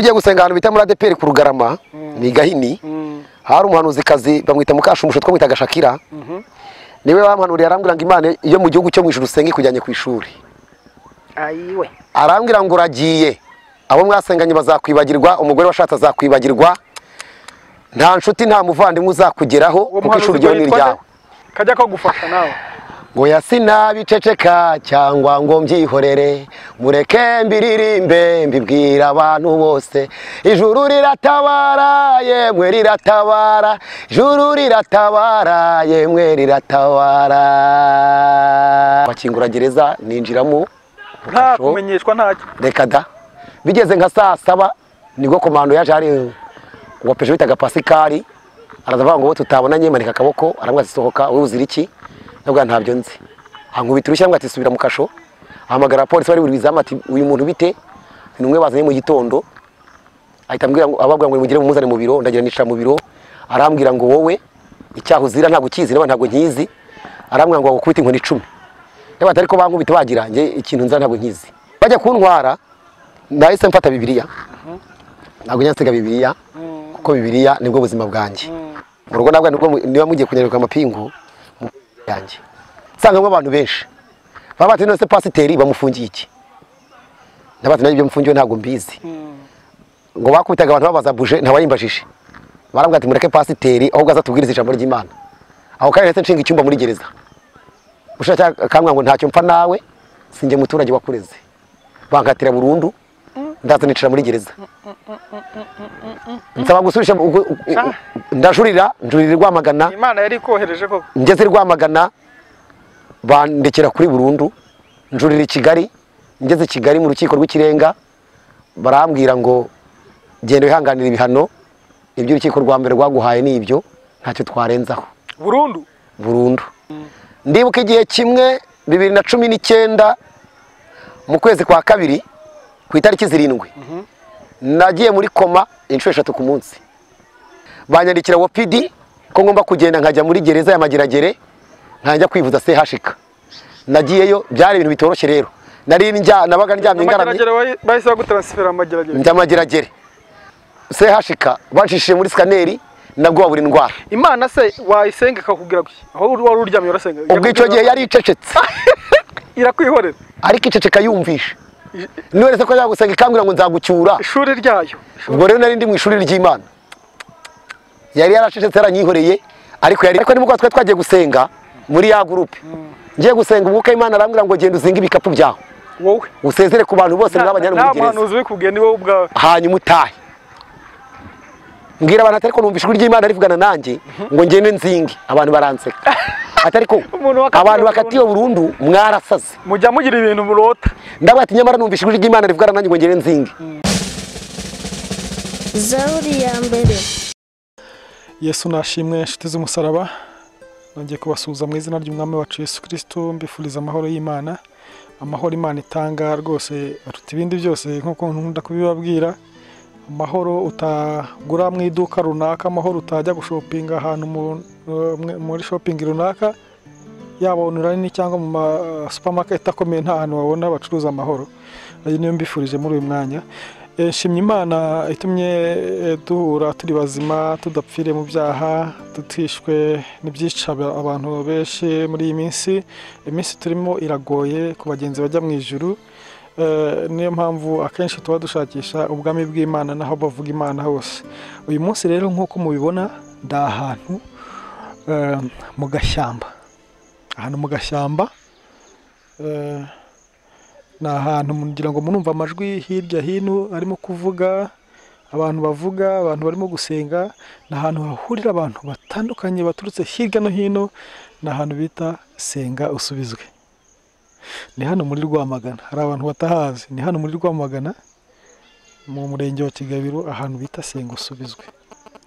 tugiye gusenga ahantu bita muri ADPR ku Rugarama ni Gahini hari umuhanuzikazi bamwita Mukashumusho twamwitaga Shakira niwe bampanuriye arambwira ngo Imana iyo mu gihugu cyo mu ijuru usenga ikujyanye ku ishuri ayiwe arambwira ngo uragiye abo mwasenganye bazakwibagirwa umugore washatse azakwibagirwa nta nshuti nta muvandimwe uzakugeraho kuko ishuri ryo ni ryawe kajya ko gufasha nawe ngo yasinabiceceka cyangwa ngo mbyihorere mureke mbiririmbe mbibwira abantu bose ijuru riratabara yemwe riratabara ijuru riratabara yemwe riratabara bakingura gereza ninjiramo nta kumenyeshwa ntacyo reka da bigeze nka saa 7 nibwo komando yaje ari ngo peje bitaga Pasikari arazavuga ngo tutabonanye manika akaboko aramwa zisohoka wowe uzira iki nabwo ntabyo nzi ankubita urushya ngo ati subira mu kasho ahamagara polisi bari buri bizama ati uyu muntu bite ni umwe bazanye mu gitondo ahita ambwira ngo ababwira ngo mugire mumuzane mu biro ndagira nicara mu biro arambwira ngo wowe icyaho uzira ntabwo kizi naba ntabwo nkizi arambwira ngo gukubita inkoni 10 yaba atari ko bankubita bagira nge ikintu nza ntabwo nkizi bajya kuntwara ndahise mfata Bibiliya ntabwo nyansiga Bibiliya kuko Bibiliya nibwo buzima bwanjye mu rugo nabwo niba mugiye kunyereka amapingu yanjye sangamo abantu benshi baba bati nose pasiteri bamufungiye iki nabati nabyo mfungiwe ntabwo mbizi ngo bakubitaga abantu babaza buje ntawayimbajije barambwa ati mureke pasiteri aho gaza tubwiriza ijambo ry'Imana aho kandi ndetse nshinga icyumba muri gereza ushaka kamwa ngo ntacyo mpfa nawe singe muturage wakureze bankatira burundu ndaza nicara muri gereza nsaba gusubisha ndajurira Rwamagana Imana yari kohereje koko ngeze Rwamagana bandekera kuri burundu njurira Kigali ngeze Kigali mu rukiko rw'ikirenga barambwira ngo genda wihanganira ibihano ibyo urukiko rwa mbere rwaguhaye nibyo ntacyo twarenzaho burundu ndibuka igihe kimwe 2019 mu kwezi kwa kabiri ku itariki 7 nagiye muri koma inshuro 3 ku munsi banyandikira WPD ko ngomba kugenda nkajya muri gereza ya Mageragere ntajya kwivuza CHK nagiyeyo byari ibintu bitoroshye rero nari nabaga ndyamye ngaramye bahise bagutransfera Mageragere njya Mageragere CHK banshishije muri scanner nabwo buri ndwara Imana se wayisenga kakubwira guki aho wari uryamye urasenga ubwo icyo gihe yari icecetse irakwihorera ariko iceceka yumvisha none se ko yagusenga ikambwira ngo nzagucyura ishuri ryayo ubwo rero nari ndi mu ishuri ry'Imana yari yaracecetse yaranyihoreye ariko nimugwa twagiye gusenga muri ya groupe ngiye gusenga ubwo Imana arambwira ngo genda uzinga ibikapu byawe wowe usezere ku bantu bose n'abanyana mu gereza nta manuzi bikubwiye ni wowe ubwawe hanyuma utahe mbwira abantu atari ko numva ishuri ry'Imana rivugana nanjye ngo ngende nzingi abantu baranseka atariko abantu bakatiwe burundu mwarasaze mujya mugira ibintu murota ndabati nyamara numva ishuri ry'Imana rivugana nanjye ngo ngende nzingi Zaburi ya mbere. Yesu nashimwe inshuti z'umusaraba nongeye kubasuhuza mu izina ry'umwami wacu Yesu Kristo mbifuriza amahoro y'Imana amahoro Imana itanga rwose aruta ibindi byose nkuko nkunda kubibabwira amahoro utagura mu iduka runaka amahoro utajya gushopinga ahantu muri shopping runaka yaba online cyangwa mu supermarket akomeye nta hantu wabona bacuruza amahoro ayo niyo mbifurije muri uyu mwanya shimye Imana itumye duhura turi bazima tudapfire mu byaha tutishwe n'ibyica abantu benshi muri iyi minsi turimo iragoye ku bagenzi bajya mu ijuru niyo mpamvu akenshi tuba dushakisha ubwami bw'Imana naho bavuga Imana hose uyu munsi rero nk'uko mubibona nda ahantu mu gashyamba na ahantu mugira ngo munumva amajwi hirya hino arimo kuvuga abantu bavuga abantu barimo gusenga na ahantu hahurira abantu batandukanye baturutse hirya no hino na ahantu bita senga usubizwe ni hano muri Rwamagana hari abantu batahazi ni hano muri Rwamagana mu murenge wa Kigabiro ahantu bita senga usubizwe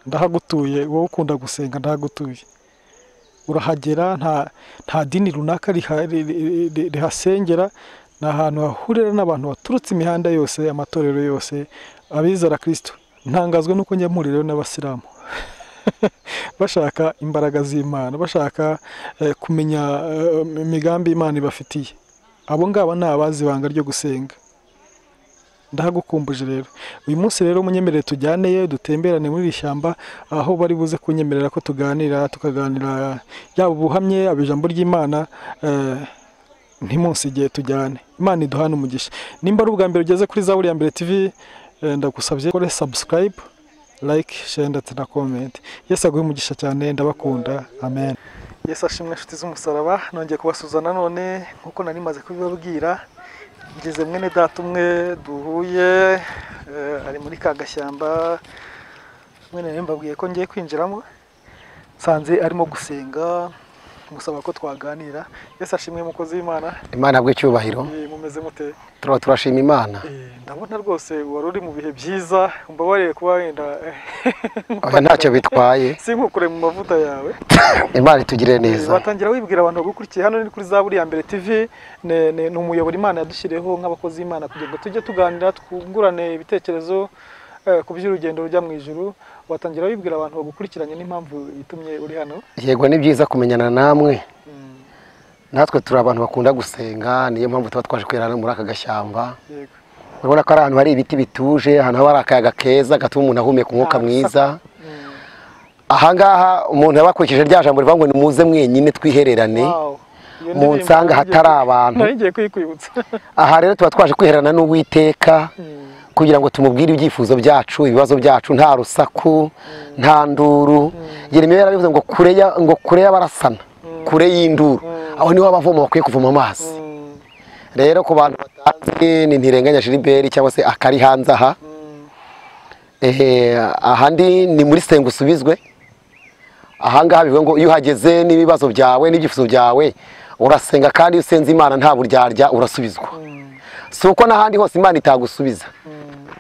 ndahagutuye wowe ukunda gusenga ndahagutuye urahagera nta dini runaka rihasengera na ahantu hahurira n'abantu baturutse imihanda yose amatorero yose abizera Kristo ntangazwe nuko njya mpurira n'abasilamu bashaka imbaraga z'Imana bashaka kumenya imigambi Imana ibafitiye abo ngaba ni abazi ibanga ryo gusenga ndahagukumbuje rero uyu munsi rero munyemerere tujyaneyo dutemberane muri iri shyamba aho bari buze kunyemerera ko tukaganira yaba ubuhamye yaba ijambo ry'Imana ntimunsige tujyane. Imana iduhane umugisha. Nimba ari ubwa mbere ugeze kuri Zaburi ya Mbere TV, ndagusabye kore subscribe, like, share ndetse na comment. Yesu aguhe umugisha cyane, ndabakunda. Amen. Yesu ashimwe inshuti z'umusaraba, nongeye kubasuza nanone nkuko nari maze kubibabwira. Ngeze mwene data umwe duhuye ari muri ka gashyamba, mwene mbabwiye ko ngiye kwinjiramo, nsanze arimo gusenga, musaba ko twaganira. Yesu ashimwe mukozi w'Imana. Imana bwe cyubahiro. Mumeze mute? Turashima Imana. Ndabona rwose wari uri mu bihe byiza, mbabarire kuba wenda ntacyo bitwaye. Sinkukure mu mavuta yawe. Imana itugire neza. Watangira wibwira abantu bagukurikiye hano ni kuri Zaburi ya Mbere TV, ni umuyoboro Imana yadushyiriyeho nk'abakozi b'Imana kugira ngo tujye tuganira twungurane ibitekerezo ku by'urugendo rujya mu ijuru. Watangira wibwira abantu bagukurikiranye n'impamvu itumye uri hano. Yego, ni byiza kumenyana namwe. Natwe turi abantu bakunda gusenga, niyo mpamvu tuba twaje kwirana muri aka gashyamba. Yego. Urabona ko ari ahantu hari ibiti bituje, ahantu hari akayaga keza gatuma umuntu ahumeka umwuka mwiza. Ahangaha umuntu yabakurikije rya jambo rivuga ngo nimuze mwenyine twihererane. Mu nsanga hatari abantu. Nagiye kwikwibutsa. Aha rero tuba twaje kwiherana n'Uwiteka kugira ngo tumubwire ibyifuzo byacu, ibibazo byacu, nta rusaku, nta nduru. Yeremiya yarabivuze ngo kure y'abarasana, kure y'induru. Aho niho abavoma bakwiye kuvoma amazi. Rero ku bantu batazi ni Ntirenganya Gilbert cyangwa se akari hanze aha. Ahandi ni muri Senga Usubizwe. Ahangaha bivuga ngo iyo uhageze n'ibibazo byawe n'ibyifuzo byawe urasenga, kandi iyo usenze Imana nta buryarya urasubizwa. Si uko n'ahandi hose Imana itagusubiza,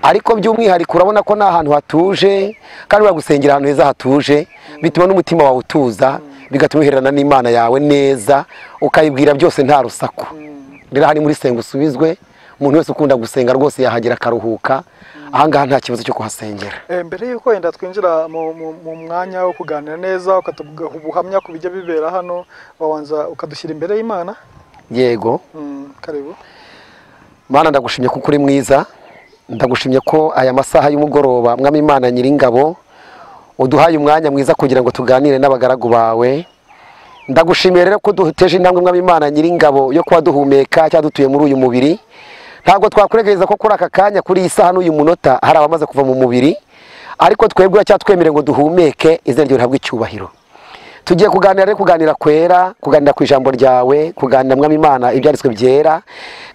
ariko by'umwihariko urabona ko n'ahantu hatuje kandi uragusengera ahantu heza hatuje, bituma n'umutima wawe utuza, bigatuma uhererana n'Imana yawe neza, ukayibwira byose nta rusaku. Rero hari muri Senga Usubizwe, umuntu wese ukunda gusenga rwose yahagera akaruhuka. Ahangaha nta kibazo cyo kuhasengera. Mbere yuko wenda twinjira mu mwanya wo kuganira neza, ukatuvuga ubuhamya ku bijya bibera hano, wabanza ukadushyira imbere y'Imana. Yego. Karibu. Mana, ndagushimye kuko uri mwiza. Ndagushimye ko aya masaha y'umugoroba Mwami Imana Nyiringabo uduhaye umwanya mwiza kugira ngo tuganire n'abagaragu bawe. Ndagushimiye rero ko duteje intambwe Mwami Imana Nyiringabo yo kuba duhumeka cyangwa dutuye muri uyu mubiri. Ntabwo twakuregereza ko kuri aka kanya kuri iyi saha n'uyu munota hari abamaze kuva mu mubiri, ariko twebwe cyatwemere ngo duhumeke, izina ryawe rihabwe icyubahiro. Tugiye kuganira kwera, kuganira ku ijambo ryawe, kuganira Mwami Imana ibyanditswe byera,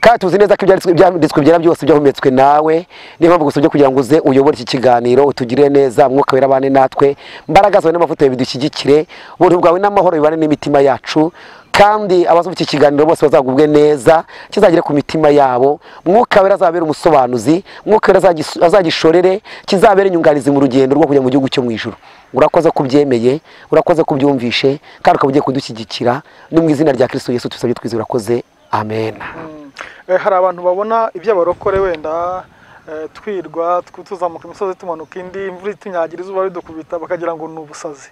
kandi tuzi neza ko ibyanditswe byera byose byahumetswe nawe. Niyo mpamvu gusabye kugira ngo uze uyobore iki kiganiro, utugire neza, Mwuka Wera abane natwe, imbaraga zawe n'amavuta yawe bidushyigikire, ubuntu bwawe n'amahoro bibane n'imitima yacu, kandi abazumva iki kiganiro bose bazagubwe neza, kizagire ku mitima yabo. Mwuka Wera azabera umusobanuzi, Mwuka Wera azagishorere, kizabera inyunganizi mu rugendo rwo kujya mu gihugu cyo mu ijuru. Urakoze kubyemeye, urakoze kubyumvishe, kandi ukaba ugiye kudushyigikira. Ni mu izina rya Kristo Yesu tusabye twize, urakoze. Amen. Hari abantu babona iby'abarokore wenda twirwa tuzamuka imisozi tumanuka indi, imvura itunyagira, izuba ridukubita, bakagira ngo ni ubusazi.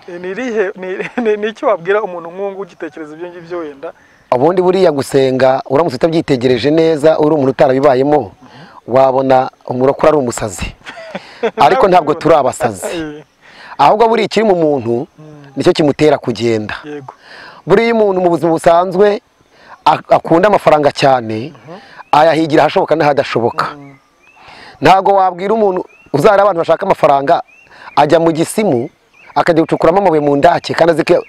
Ni icyo wabwira umuntu nk'uwo ugitekereza ibyo ngibyo wenda? Ubundi buriya gusenga uramutse utabyitegereje neza, uri umuntu utarabibayemo, wabona umurokore ari umusazi. Ariko ntabwo turi abasazi, ahubwo buri ikiri mu muntu nicyo kimutera kugenda. Buriya umuntu mu buzima busanzwe akunda amafaranga cyane, ayahigira ahashoboka n'ahadashoboka. Ntabwo wabwira umuntu uzara abantu bashaka amafaranga ajya mu gisimu akajya gucukuramo amabuye mu ndake kandi azi ko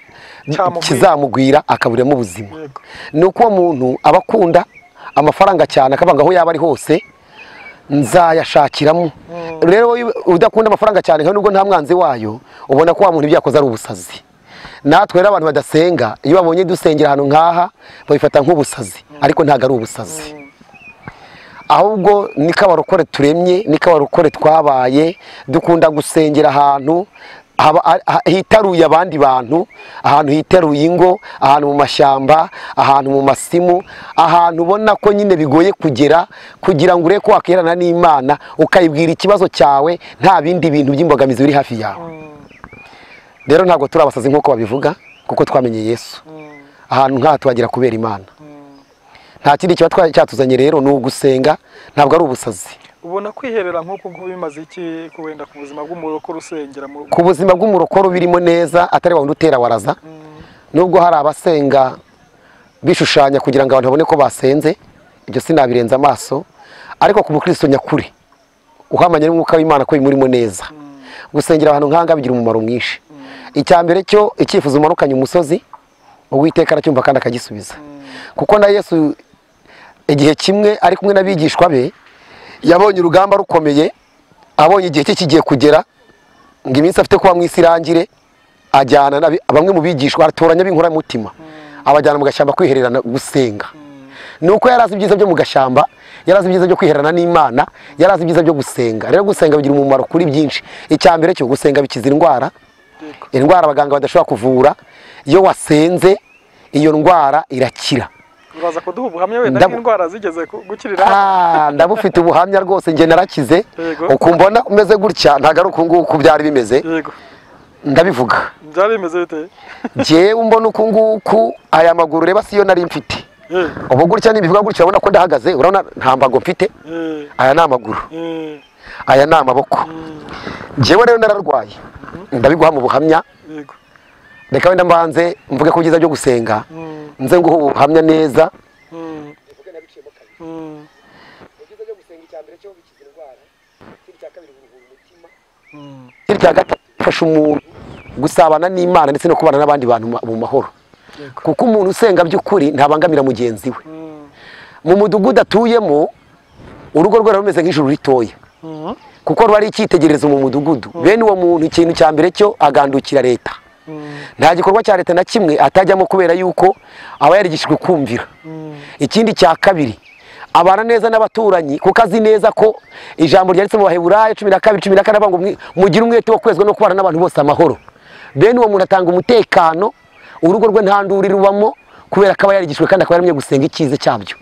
kizamugwira akaburamo ubuzima. Ni uko uwo muntu aba akunda amafaranga cyane, akavuga aho yaba ari hose nzayashakiramo. Rero udakunda amafaranga cyane kandi nubwo nta mwanzi wayo, ubona ko wa muntu ibyo yakoze ari ubusazi. Natwe rero abantu badasenga, iyo babonye dusengera ahantu nk'aha babifata nk'ubusazi, ariko ntabwo ari ubusazi. Ahubwo niko abarokore turemye, niko abarokore twabaye, dukunda gusengera ahantu hitaruye abandi bantu, ahantu hitaruye ingo, ahantu mu mashyamba, ahantu mu masimu, ahantu ubona ko nyine bigoye kugera, kugira ngo ureke ko wakerana n'Imana ukayibwira ikibazo cyawe nta bindi bintu by'imbogamizi biri hafi yawe. Rero ntabwo turi abasazi nk'uko babivuga, kuko twamenye Yesu. Ahantu nk'aha tuhagera kubera Imana. nta kindi kiba cyatuzanye rero ni ugusenga, ntabwo ari ubusazi. ubona kwiherera nk'uko bimaze iki kuwenda ku buzima bw'umurokore usengera ku buzima bw'umurokore birimo neza, atari wa wundi utera waraza. Nubwo hari abasenga bishushanya kugira ngo abantu babone ko basenze, ibyo sinabirenza amaso, ariko ku mukristo nyakuri uhamanye n'umwuka w'Imana ko bimurimo neza, gusengera abantu nkanga bigira umumaro mwinshi. Icya mbere cyo icyifuzo umanukanye umusozi, Uwiteka aracyumva kandi akagisubiza. Kuko na Yesu igihe kimwe ari kumwe n'abigishwa be yabonye urugamba rukomeye, abonye igihe cye kigiye kugera ngo iminsi afite kuba mu isi irangire, ajyana bamwe mu bigishwa aratoranya b'inkora mutima, abajyana mu gashyamba kwihererana gusenga. Nuko yarazi ibyiza byo mu gashyamba, yarazi ibyiza byo kwihererana n'Imana, yarazi ibyiza byo gusenga. Rero gusenga bigira umumaro kuri byinshi. Icya mbere cyo gusenga bikiza indwara, indwara abaganga badashobora kuvura. Iyo wasenze iyo ndwara irakira. Uraza kuduha ubuhamya wenda n'indwara zigeze gukirira? Ndabufite ubuhamya rwose, nge narakize. Ukumbona umeze gutya ntago ari uku nguku byari bimeze. Ndabivuga. Byari bimeze bite? Ngewe umbona uku nguku, aya maguru reba siyo nari mfite. Ubu gutya nibivuga gutya urabona ko ndahagaze, urabona nta mbago mfite. Aya ni amaguru, aya ni amaboko. Ngewe rero nararwaye, ndabiguha mu buhamya. Reka wenda mbanze mvuge ko byiza byo gusenga, nze nguha ubuhamya neza. Ikindi cya gatatu gifasha umuntu gusabana n'Imana ndetse no kubana n'abandi bantu mu mahoro. Kuko umuntu usenga by'ukuri ntabangamira mugenzi we. Mu mudugudu atuyemo urugo rwe rumeze nk'ijuru ritoya, kuko ruba ari icyitegererezo mu mudugudu. Bene uwo muntu ikintu cya mbere cyo agandukira leta. Nta gikorwa cya leta na kimwe atajyamo kubera yuko aba yarigishijwe kumvira. Ikindi cya kabiri, abana neza n'abaturanyi, kuko azi neza ko ijambo ryanditse mu Baheburayo 12:14 avuga ngo mugire umwete wo kwezwa no kubana n'abantu bose amahoro. Bene uwo muntu atanga umutekano, urugo rwe nta nduri rubamo kubera ko aba yarigishijwe kandi akaba yaramenye gusenga icyize cyabyo.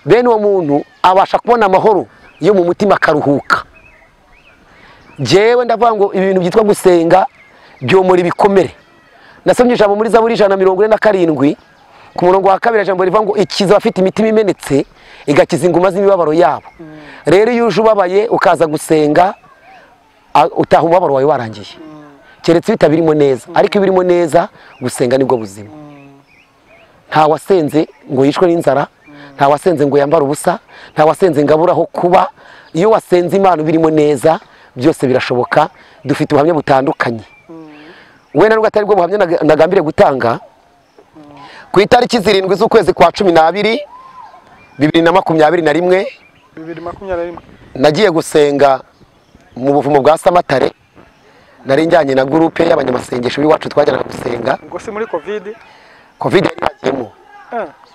Bene uwo muntu abasha kubona amahoro yo mu mutima akaruhuka. Jewe ndavuga ngo ibintu byitwa gusenga byomora ibikomere. Nasomye ijambo muri Zaburi 147 ku murongo wa 2, ijambo rivuga ngo ikiza abafite imitima imenetse igakiza inguma z'imibabaro yabo. Rero iyo uje ubabaye ukaza gusenga, utaha umubabaro wawe warangiye, keretse bitabirimo neza. Ariko ibirimo neza, gusenga nibwo buzima. Nta wasenze ngo yishwe n'inzara, nta wasenze ngo yambara ubusa, nta wasenze ngo aburaho kuba. Iyo wasenze Imana birimo neza, byose birashoboka. Dufite ubuhamya butandukanye. Wenda nubwo atari bwo buhamya nagambire gutanga, ku itariki 7 z'ukwezi kwa 12 2021 nagiye gusenga mu buvumo bwa Samatare. Nari njyanye na groupe y'abanyamasengesho b'iwacu twajyana gusenga. Ngo si muri covid yari iragiyemo,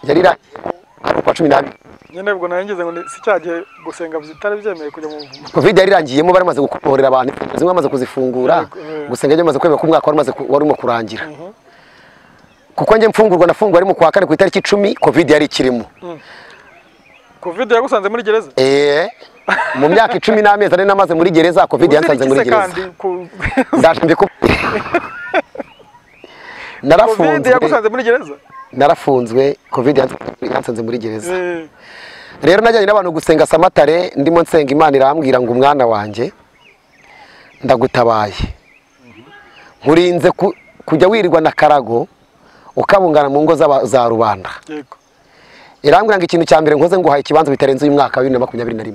yari iragiyemo ari kwa 12. Nyene ubwo narangize ngo si cyagiye gusenga bizitari byemeye kujya mu buvumo. Covid yari irangiyemo, baramaze gukorera abantu, zimwe bamaze kuzifungura, gusenga byamaze kwemera ko umwaka warimo kurangira. Kuko nje mfungurwa nafungwa ari mu kwa 4 ku itariki 10, Covid yari ikirimo. Covid yagusanze muri gereza? Mu myaka 10 n'amezi ari namaze muri gereza, Covid yansanze muri gereza. Ndaje mbiku narafunzwe. Covid yagusanze muri gereza? Narafunzwe, Covid yansanze muri gereza. Rero najyanye n'abantu gusenga Samatare, ndimo nsenga Imana irambwira ngo umwana wanjye ndagutabaye. Nkurinze kujya wirirwa na karago ukabungana mu ngo za rubanda. Yego. Irambwira ngo ikintu cya mbere nkoze nguhaye ikibanza bitarenze uyu mwaka wa 2021.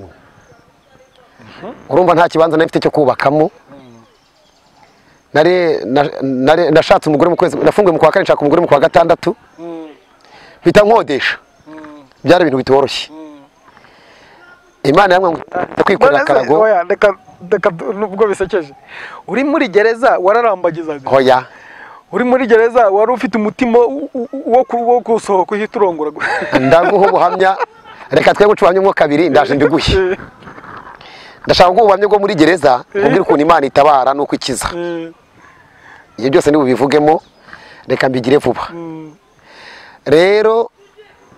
Urumva nta kibanza nafite cyo kubakamo. Nashatse umugore mu kwezi, nafunguye mu kwa 4 nshaka umugore mu kwa 6. Bita nkodesha. Byari ibintu bitoroshye. Imana yamwe ngo kwikorera karago. Oya ndeka nubwo bisekeje. Uri muri gereza wararambagizaga. Hoya. Uri muri gereza wari ufite umutima wo kusohoka uhita urongora. Ndaguha ubuhamya, reka twe gucubamye mo kabiri ndaje mbigushye. Ndashaka ubuhamya bwo muri gereza, ubwira ukuntu Imana itabara nuko ikiza. Ibyo byose ni bubivugemo, reka mbigire vuba. Rero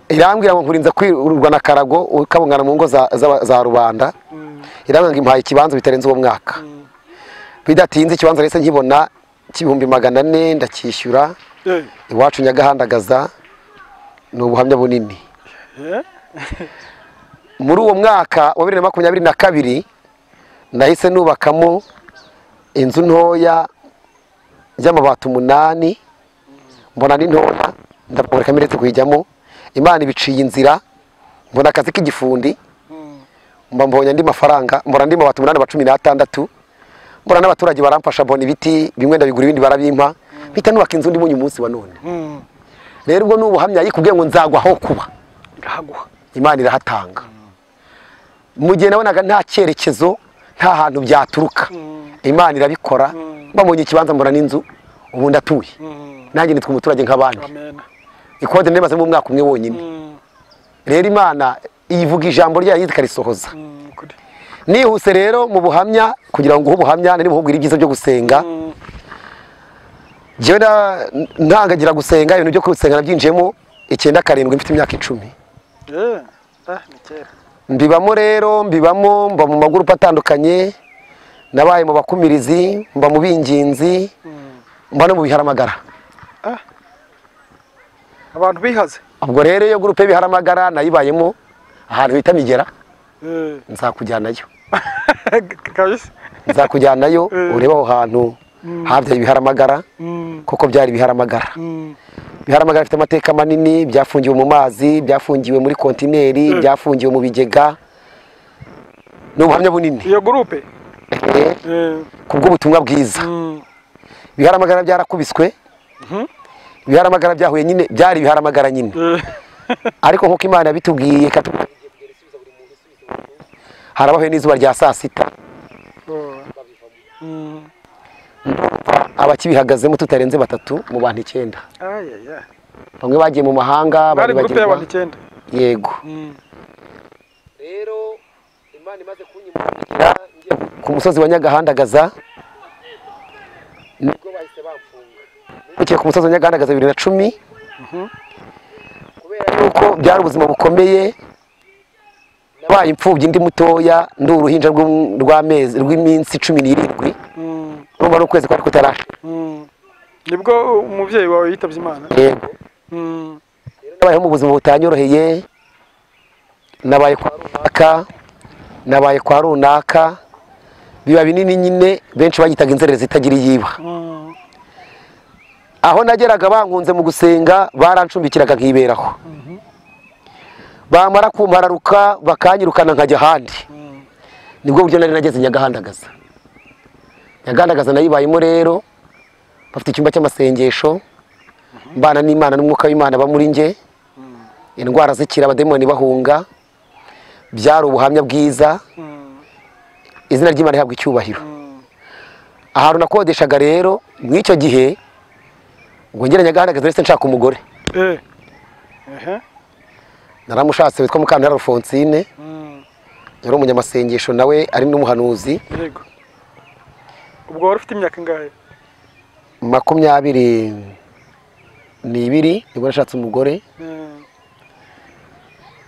irambwira ngo nkurinze kwirurwa na karago ukabungana mu ngo za rubanda. Irambwira ngo impaye ikibanza bitarenze uwo mwaka. Bidatinze ikibanza rese nkibona cy'ibihumbi 400 ndakishyura. Iwacu Nyagahandagaza ni ubuhamya bunini. muri uwo mwaka wa 2022 nahise nubakamo inzu ntoya y'amabati 8, mbona ni ntoya ndamureka miretse kuyijyamo. Imana ibiciye inzira, mbona akazi k'igifundi, mbonye andi mafaranga, mbona ndi mabati 8 ba 16, mbona n'abaturage baramfasha, mbona ibiti bimwe ndabigura ibindi barabimpa, mpita nubaka inzu ndi munyu munsi wa none. Rero ubwo n'ubuhamya yikubwiye ngo nzagwa aho kuba, irahaguha, Imana irahatanga. Mu gihe nabonaga nta cyerekezo, nta hantu byaturuka, Imana irabikora. Mbonye ikibanza mbona n'inzu, ubu ndatuye, nanjye nitwa umuturage nk'abandi. Ikode ndemaze mu mwaka umwe wonyine. Rero Imana ivuga ijambo ryayo ikarisohoza. Nihuse rero mu buhamya, kugira ngo ubuhamya nari buhugura ibyiza byo gusenga. Jewe ntangagira gusenga, ibintu byo gusenga nabyinjiyemo 9-7 mfite imyaka 10. ni kera. Mbibamo rero, mba mu magurupe atandukanye, nabaye mu bakumirizi, mba mu binginzi, mba no mu biharamagara. Abantu bihaze. Ubwo rero iyo gurupe biharamagara nayibayemo ahantu bita Migera. Nzakujyanayo. Kabisa. Nzakujyanayo ureba aho hantu habyaye ibiharamagara, kuko byari ibiharamagara. Ibiharamagara bifite amateka manini, byafungiwe mu mazi, byafungiwe muri kontineri, byafungiwe mu bigega. N'ubuhamya bunini. Iyo gurupe kubw'ubutumwa bwiza. Ibiharamagara byarakubiswe. Ibiharamagara byahuye nyine, byari ibiharamagara nyine. Ariko nkuko Imana yabitubwiye, harabaho n'izuba rya saa 6. Abakibihagazemo tutarenze 3 mu bantu 9. Bamwe bagiye mu mahanga, bari bagirwa 9. Yego. Rero Imana imaze kunyimura ku musozi wa Nyagahandagaza, nibwo bahise bamfunga. Ukiye ku musozi wa Nyagahandagaza 2010. Kubera yuko byari ubuzima bukomeye, nabaye imfubyi ndi mutoya, ndi uruhinja rw'iminsi 17. Urumva n'ukwezi kwari kutarashe. Nibwo umuvyeyi wawe yitavye Imana. Yego. Nabaye mu buzima butanyoroheye, nabaye kwa runaka, biba binini nyine, benshi bagitaga inzererezi itagira iyiba. Aho nageraga bankunze mu gusenga, barancumbikiraga nkiberaho. Bamara kumpararuka bakanyirukana nkajya ahandi. Nibwo buryo nari nageze Nyagahandagaza. Nyagahandagaza nayibayemo rero, bafite icyumba cy'amasengesho, mbana n'Imana n'umwuka w'Imana ba muri nge, indwara zikira, abademoni bahunga, byari ubuhamya bwiza, izina ry'Imana rihabwa icyubahiro. Ahantu nakodeshaga rero, mw'icyo gihe, ngo ngere Nyagahandagaza rese nshaka umugore. Naramushatse witwa Mukantara Alphonsine, yari umunyamasengesho nawe ari n'umuhanuzi. Yego. Ubwo wari ufite imyaka ingahe? 22 nibwo nashatse umugore.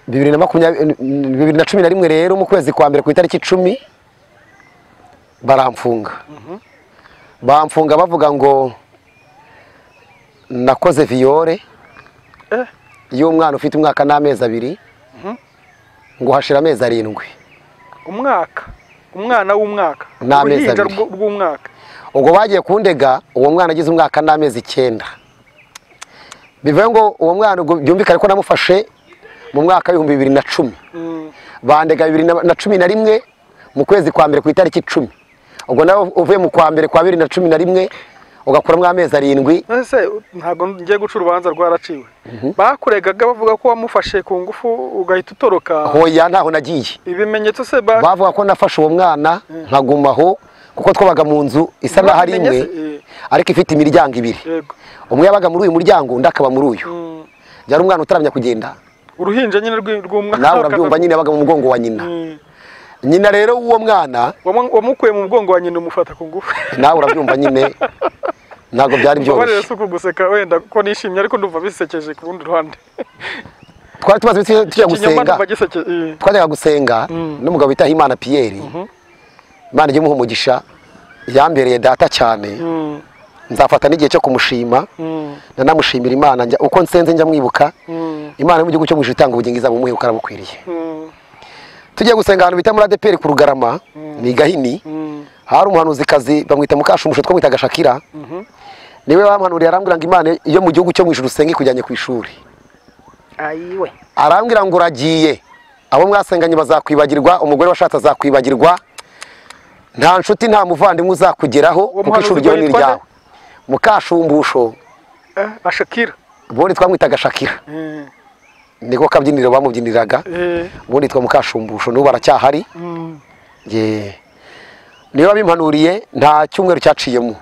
2011 rero mu kwezi kwa mbere ku itariki 10 baramfunga. Bamfunga bavuga ngo nakoze viole y'umwana ufite umwaka n'amezi 2, ngo hashira amezi 7. Umwana w'umwaka n'amezi 2 rw'umwaka. Ubwo bagiye kundega, uwo mwana agize umwaka n'amezi 9. Bivuye ngo uwo mwana byumvikane ko namufashe mu mwaka wa 2010. Bandega 2011 mu kwezi kwa mbere ku itariki 10. Ubwo nawe uvuye mu kwa mbere kwa 2011 ugakuramo amezi 7. Ese ntago ngiye guca urubanza rwaraciwe. Bakuregaga bavuga ko wamufashe ku ngufu ugahita utoroka. Hoya ntaho nagiye. Ibimenyetso se bavuga ko nafashe uwo mwana nkagumaho, kuko twabaga mu nzu isa naho ari imwe, ariko ifite imiryango 2. Yego. Umwe yabaga muri uyu muryango, undi akaba muri uyu. Byari umwana utaramya kugenda. Uruhinja nyine rw'umwana. Nawe urabyumva nyine yabaga mu mugongo wa nyina. Nyina rero uwo mwana wamukuye mu mugongo wa nyina umufata ku ngufu. Nawe urabyumva nyine ntago byari byoroshye. Barere suko guseka wenda ko nishimye, ariko ndumva bisekeje ku rundi ruhande. Twari tumaze tujya gusenga. Twajyaga gusenga n'umugabo bita Imana Pierre. Imana ije muha umugisha, yambereye data cyane. Nzafata n'igihe cyo kumushima, nanamushimira Imana uko nsenze njya mwibuka. Imana yo mu gihugu cyo mu ijuru itanga ubugingo izabumuhe ukarabukwiriye. Tugiye gusenga ahantu bita muri ADPR ku Rugarama ni Gahini. Hari umuhanuzikazi bamwita Mukashumusho twamwitaga Shakira. Niwe bamuhanuriye arambwira ngo Imana iyo mu gihugu cyo mu ijuru usenga ikujyanye ku ishuri. ayiwe Arambwira ngo uragiye abo mwasenganye bazakwibagirwa, umugore washatse azakwibagirwa, nta nshuti nta muvandimwe uzakugeraho kuko ishuri ryo ni ryawe. Mukashumbusho Shakira ubundi twamwitaga Shakira. Niko kabyiniro bamubyiniraga. Ubundi twa Mukashumbusho n'ubu baracyahari. Niyo babimpanuriye nta cyumweru cyaciyemo.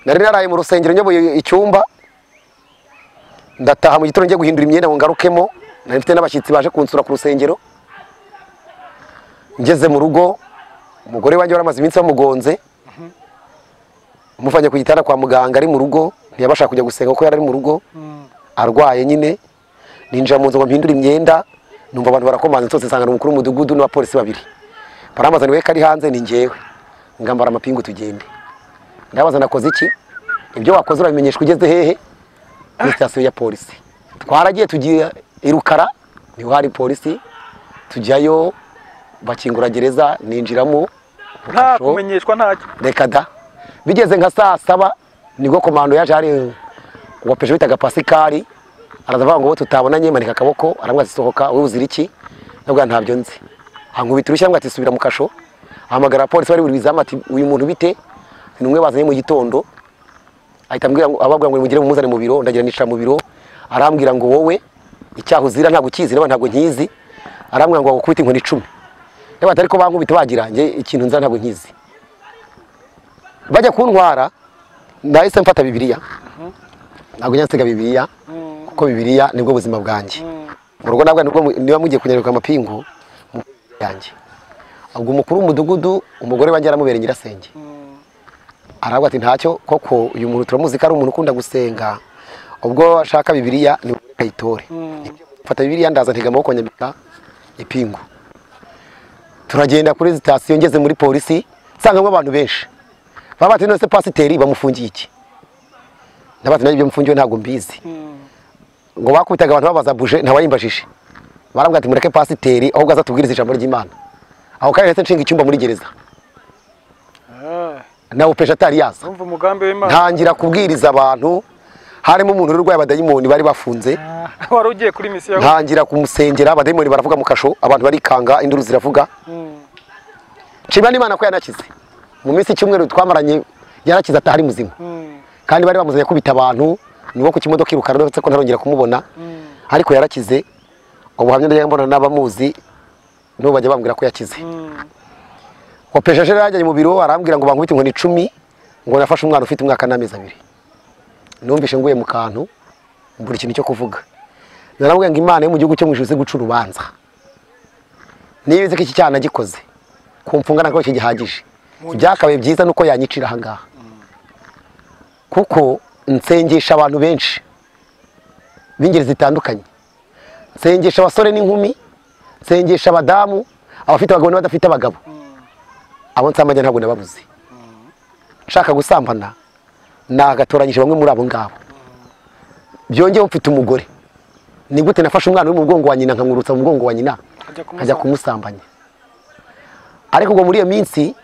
Nari naraye mu rusengero nyoboye icyumba, ndataha mu gitondo ngiye guhindura imyenda ngo ngarukemo, nari mfite n'abashyitsi baje kunsura ku rusengero. Ngeze mu rugo umugore wanjye waramaze iminsi bamugonze, muvanye ku gitanda kwa muganga ari mu rugo, ntiyabasha kujya gusenga kuko yari ari mu rugo arwaye nyine. Ninjira mu nzu ngo mpindure imyenda, numva abantu barakomanze nsose nsanga umukuru w'umudugudu n'abapolisi babiri. Baramazana we kari hanze ni njyewe, ngambara amapingu tugende. Ndabaza nakoze iki? Ibyo wakoze urabimenyeshwa ugeze hehe? Kuri sitasiyo ya polisi. Twaragiye tugiye irukara, niho hari polisi, tujyayo bakingura gereza, ninjiramo nta kumenyeshwa ntacyo. Reka da. Bigeze nka saa 7 nibwo komando yaje hari uwa peje bitaga Pasikari, arazavuga ngo tutabonanye manika akaboko, aramwa zisohoka wowe uzira iki? Nabwo ntabyo nzi. Ankubita urushya ngo ati subira mu kasho. Ahamagara polisi bari buri bizama ati uyu muntu bite? Numwe bazanye mu gitondo. Ahita ambwira ngo ababwira ngo mugire mumuzane mu biro, ndagira nicara mu biro. Arambwira ngo wowe icyaho uzira ntabwo kizi naba ntabwo nkizi. Arambwira ngo gukubita inkoni 10. Yaba atari ko bankubita bagira nge ikintu nza ntabwo nkizi. Bajya kuntwara ndahise mfata Bibiliya. Ntabwo nyansiga Bibiliya kuko Bibiliya nibwo buzima bwanjye. Mu rugo nabwo niba mugiye kunyaruka amapingu yanjye. Ubwo umukuru w'umudugudu umugore wanjye aramubera nyirasenge. Arabwa ati ntacyo koko uyu muntu turamuzi ko ari umuntu ukunda gusenga. Ubwo ashaka Bibiliya ni kayitore. Mfata Bibiliya ndaza ntega amaboko nyambika ipingu. Turagenda kuri sitasiyo ngeze muri polisi nsangamo abantu benshi. Baba ati nose pasiteri bamufungiye iki? Ndabati nayo byamufungiye ntago mbizi. Ngo bakubitaga abantu babaza buje ntawayimbajije. Barambwa ati mureke pasiteri aho gaza tubwiriza ijambo ry'Imana. Aho kandi ndetse nshinga icyumba muri gereza. Nawe pesha atari yaza. Umva umugambi w'Imana. Ntangira kubwiriza abantu, harimo umuntu urwaye abadayimoni bari bafunze. Wari ugiye kuri misiyo. Ntangira kumusengera abadayimoni baravuga mu kasho, abantu barikanga induru ziravuga. Nshima n'Imana ko yanakize. Mu minsi cyumweru twamaranye yarakize atari muzima. Kandi bari bamuzanye kubita abantu, niwo ku kimodoka irukara ndetse ko ntarongera kumubona. Ariko yarakize. Ubuhamya ndaye mbona n'abamuzi no bajya bambwira ko yakize. Wapejeje yajyanye mu biro arambwira ngo bankubite inkoni 10 ngo nafashe umwana ufite umwaka n'amezi 2. Numvishe nguye mu kantu mbura ikintu cyo kuvuga. Narambwira ngo Imana yo mu gihugu cyo mu ijuru guca urubanza. Nibize ko iki cyana gikoze kumfunga nako kigihagije. Byakabaye byiza nuko yanyicira ahangaha. Kuko nsengesha abantu benshi b'ingeri zitandukanye. Nsengesha abasore n'inkumi, nsengesha abadamu, abafite abagabo n'abadafite abagabo. Abo nsamanye ntabwo nababuze. Nshaka gusambana nagatoranyije bamwe muri abo ngabo. Byongeye mfite umugore. Ni gute nafashe umwana uri mu mugongo wa nyina nkamurutsa mu mugongo wa nyina ajya kumusambanya. Ariko ngo muri iyo minsi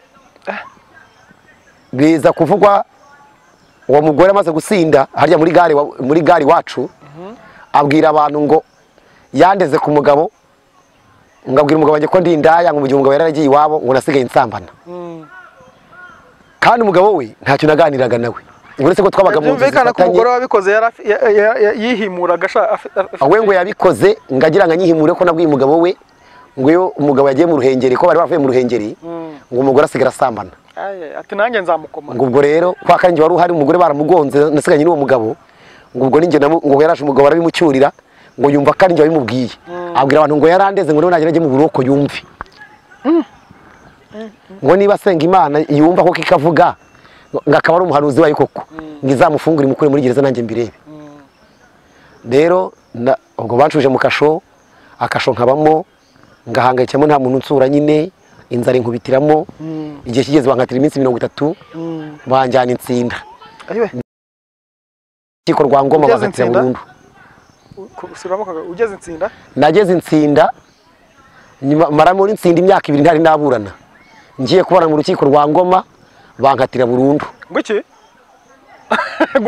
biza kuvugwa uwo mugore amaze gusinda harya muri gari wacu abwira abantu ngo yandeze ku mugabo ngabwira umugabo wanjye ko ndi indaya ngo mu gihe umugabo yaragiye iwabo ngo nasigaye insambana. Kandi umugabo we ntacyo naganiraga nawe. Uretse ko twabaga mu nzu zitandukanye. Ko umugore wabikoze yihimuraga awe ngo yabikoze ngagira ngo anyihimure ko nabwiye umugabo we ngo yo umugabo yagiye mu ruhengeri ko bari bavuye mu ruhengeri ngo umugore asigara asambana. Ati nanjye nzamukoma. Ngo ubwo rero kwa kanjye wari uhari umugore baramugonze nasiganye n'uwo mugabo ngo ubwo ninjye ngo yaraje umugabo arabimucyurira ngo yumva kandi njye bimubwiye. Abwira abantu ngo yarandeze ngo nagerageje mu buroko yumve. Ngo niba asenga Imana yumva ko kikavuga ngakaba ari umuhanuzi wayo koko ngizamufungura imukure muri gereza nanjye mbirebe. Rero ubwo banshuje mu kasho akasho nkabamo ngahangayikamo nta muntu nsura nyine inzara inkubitiramo igihe kigeze bankatira iminsi 30 banjyana insinda. Kiko rwa Ngoma bagatira burundu ugeze Insinda? nageze Insinda mara muri Insinda imyaka 2 ntari naburana, ngiye kubana mu rukiko rwa Ngoma bankatira burundu. Ngwiki?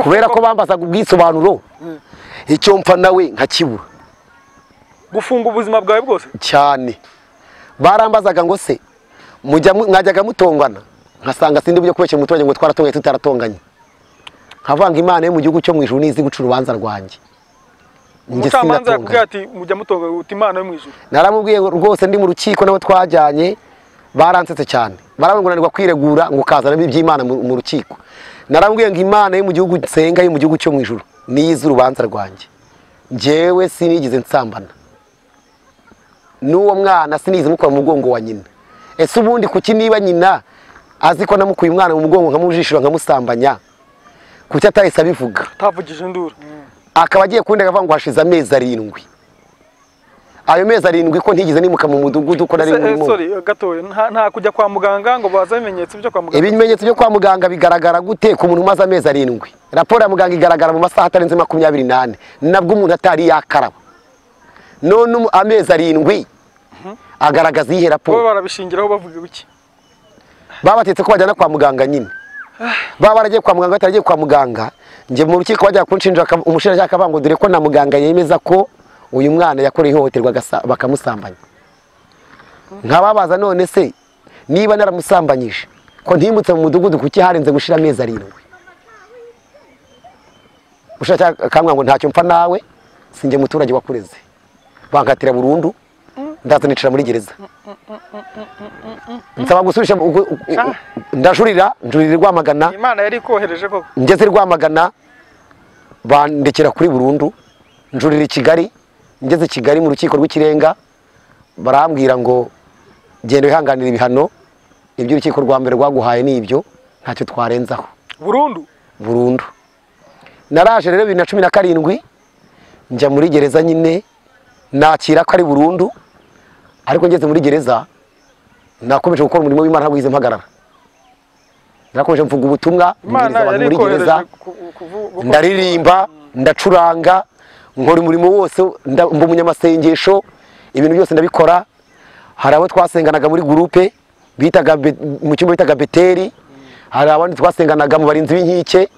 Kubera ko bambazaga ubwisobanuro icyo mpfa nawe nkakibura. Gufunga ubuzima bwawe bwose Cyane barambazaga ngo se mwajyaga mutongana, nkasanga sindi byo kubeshya umuturage ngo twaratonganye tutaratonganye. Nkavanga Imana yo mu gihugu cyo mu ijuru nizi guca urubanza rwanjye. Umucamanza yakubwiye ati mujya mutonga uti Imana yo mu ijuru. Naramubwiye rwose ndi mu rukiko nabo twajyanye baransetse cyane. Barabanguranirwa kwiregura ngo kazana iby'Imana mu rukiko. Naramubwiye ngo Imana yo mu gihugu nsenga yo mu gihugu cyo mu ijuru nizi urubanza rwanjye. Njyewe sinigize nsambana. N'uwo mwana sinigize mukora mu mugongo wa nyina. Ese ubundi kuki niba nyina azi ko namukuye umwana mu mugongo nkamujishura nkamusambanya, kuki atahise abivuga? Tavugije induru. Akaba agiye kundi akavuga ngo hashize amezi 7. Ayo mezi 7 ko ntigize nimuka mu mudugudu ko nari murimo. Sorry gatoye, nta kujya kwa muganga ngo baza ibimenyetso byo kwa muganga. Ibimenyetso byo kwa muganga bigaragara gute ku muntu umaze amezi 7? Raporo ya muganga igaragara mu masaha atarenze 28 nabwo umuntu atari yakaraba. None amezi 7 agaragaza ihe raporo. Bo barabishingiraho bavuga iki? Babatetse ko bajyana kwa muganga nyine. Baba baragiye kwa muganga bataragiye kwa muganga, nje mu rukiko bajya kunshinja umushinja akabango dore ko na muganga yemeza ko uyu mwana yakoreye ihohoterwa bakamusambanya. Nkababaza none se niba naramusambanyije ko ntimutse mu mudugudu kuki harenze gushira amezi 7? Ushaka kamwa ngo ntacyo mpfa nawe singe muturage wakureze. Bankatira burundu ndazanicira muri gereza. Nsaba gusubisha ndajurira Rwamagana. Imana yari kohereje koko. Ngeze Rwamagana bandekera kuri burundu, njurira Kigali. Ngeze Kigali mu rukiko rw'ikirenga barambwira ngo genda wihanganira ibihano ibyo urukiko rwa mbere rwaguhaye nibyo ntacyo twarenzaho. Burundu. Naraje rero 2017 njya muri gereza nyine nakira ko ari burundu, ariko ngeze muri gereza nakomeje gukora umurimo w'Imana ntabwo yize mpagarara. Nakomeje mvuga ubutumwa muri gereza, ndaririmba, ndacuranga, nkora umurimo wose, mba umunyamasengesho, ibintu byose ndabikora. Hari abo twasenganaga muri groupe bitaga mu cyumba bitaga Beteri, hari abandi twasenganaga mu barinzi b'inkike,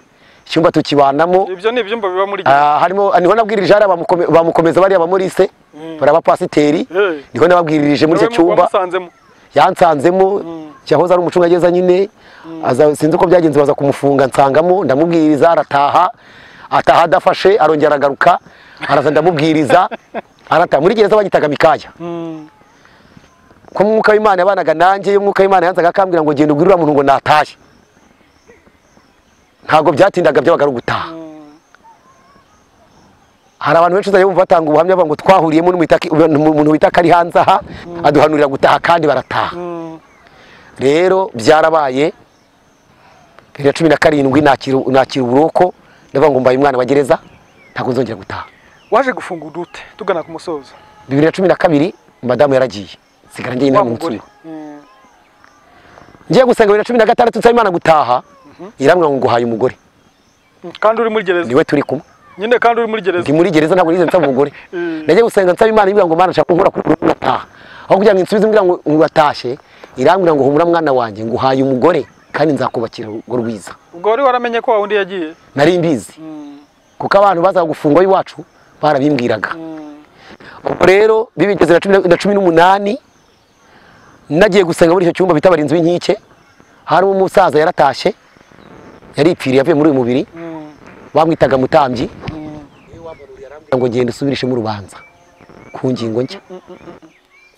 cyumba tukibanamo. Ibyo ni ibyumba biba muri gereza. Harimo niho nabwiririje hari bamukomeza bari abamorise, bari abapasiteri, niho nababwiririje muri icyo cyumba. Yansanzemo cyahoze ari umucungageza nyine, sinzi uko byagenze baza kumufunga nsangamo, ndamubwiriza ataha adafashe, arongera agaruka araza ndamubwiriza arata muri gereza banyitaga Mikaya. Ko mwuka w'Imana yabanaga nanjye, umwuka w'Imana yanzaga akambwira ngo genda ubwirira umuntu ngo natahe. Ntago byatindaga byabaga ari gutaha. Hari abantu benshi uzajya bumva batanga ubuhamya bavuga ngo twahuriyemo n'umuntu wita kari hanze aha aduhanurira gutaha kandi barataha. Rero byarabaye 2017 nakira uburoko ndavuga ngo mbaye umwana wa gereza ntago nzongera gutaha. Waje gufunga udute tugana ku musozo. 2012 madamu yaragiye sigara ngiye inama mutwe. Ngiye gusenga 2016 nsaba Imana gutaha, iramwa ngo nguhaye umugore. Kandi uri muri gereza. Niwe turi kumwe. Nyine kandi uri muri gereza. Ndi muri gereza ntabwo nize nsaba umugore. Nagiye gusenga nsaba Imana ibwira ngo Mana nshaka kunkura kuri gutaha. Aho kugira ngo insubize mbwira ngo ngatashe, irambwira ngo humura mwana wanjye nguhaye umugore kandi nzakubakira urugo rwiza. Ubwo wari waramenye ko wundi yagiye? Nari mbizi. Kuko abantu baza gufungwa iwacu barabimbwiraga. Ubwo rero bibigeze 2018 nagiye gusenga muri icyo cyumba bita barinzi b'inkike, hari umusaza yaratashe yaripfiriye yavuye muri uyu mubiri, bamwitaga Mutambyi. Ngo ngende usubirishe mu rubanza ku ngingo nshya.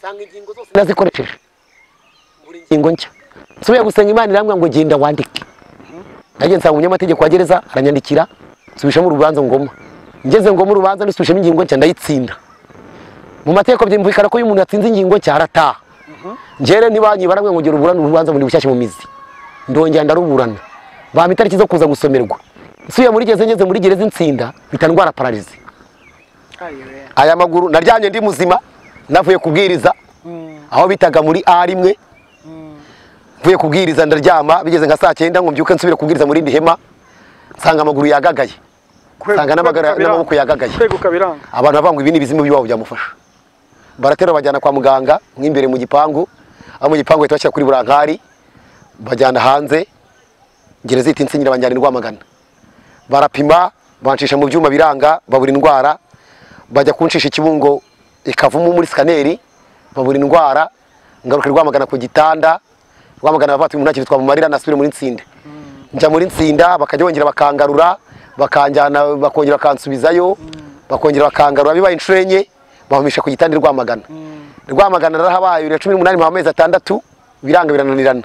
Sanga ingingo zose nazikoresheje buri ngingo nshya. Nsubiye gusenga Imana iramwe ngo genda wandike. Nagiye nsanga umunyamategeko wa gereza aranyandikira nsubisha mu rubanza ngoma. Ngeze ngo mu rubanza nisubishe ingingo nshya ndayitsinda. Mu mategeko byimvikana ko uyu muntu yatsinze ingingo nshya arataha. Njere nibanyi baramwe ngo ngera uburana urubanza muri bushyashye mu mizi. Ndongera ndaruburana. Ba mitariki zo kuza gusomerwa. Nsubiye muri gereza ngeze muri gereza insinda bitandwara paralize. Aya maguru naryanye ndi muzima navuye kubwiriza aho bitaga muri A1. Mvuye kubwiriza ndaryama bigeze nka saa 9 ngo mbyuke nsubire kubwiriza muri ndi hema nsanga amaguru yagagaye. nsanga n'amaboko yagagaye. kweguka biranga. Abantu bavuga ngo ibi ni ibizimu by'iwabo byamufasha. Baratera bajyana kwa muganga nk'imbere mu gipangu, aho mu gipangu bahita bashyira kuri burankari, bajyana hanze, gereza ihita insinyira banjyana i Rwamagana. Barapima, bancisha mu byuma biranga, babura indwara, bajya kuncisha ikibungo ikavumu muri skaneri, babura indwara, ngaruka i Rwamagana ku gitanda, Rwamagana bavuga ati umuntu ntakiri twamumarira nasubire muri Nsinda. Njya muri Nsinda bakajya bongera bakangarura, bakanjyana bakongera bakansubizayo, bakongera bakangarura, bibaye inshuro enye bahumisha ku gitanda i Rwamagana. Rwamagana narahabaye 2018 mu amezi 6 biranga birananirana.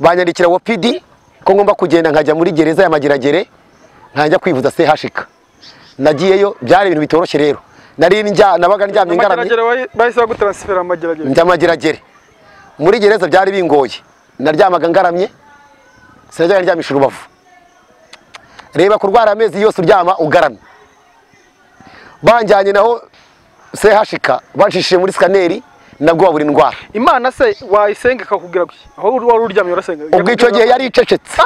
Banyandikira OPD ko ngomba kugenda nkajya muri gereza ya Mageragere nkajya kwivuza CHK. Nagiyeyo byari ibintu bitoroshye rero. Nari nabaga ndyamye ngaramye. Bahise bagutransfera Mageragere. Njya Mageragere. Muri gereza byari bingoye. Naryamaga ngaramye. Sinajya ndyamisha urubavu. Reba kurwara amezi yose uryama ugaramye. Banjyanye naho CHK banshishije muri skaneri nabwo babura indwara. Imana se wayisenga kakubwira guki? Aho wari uryamye urasenga. Ubwo icyo gihe yari icecetse.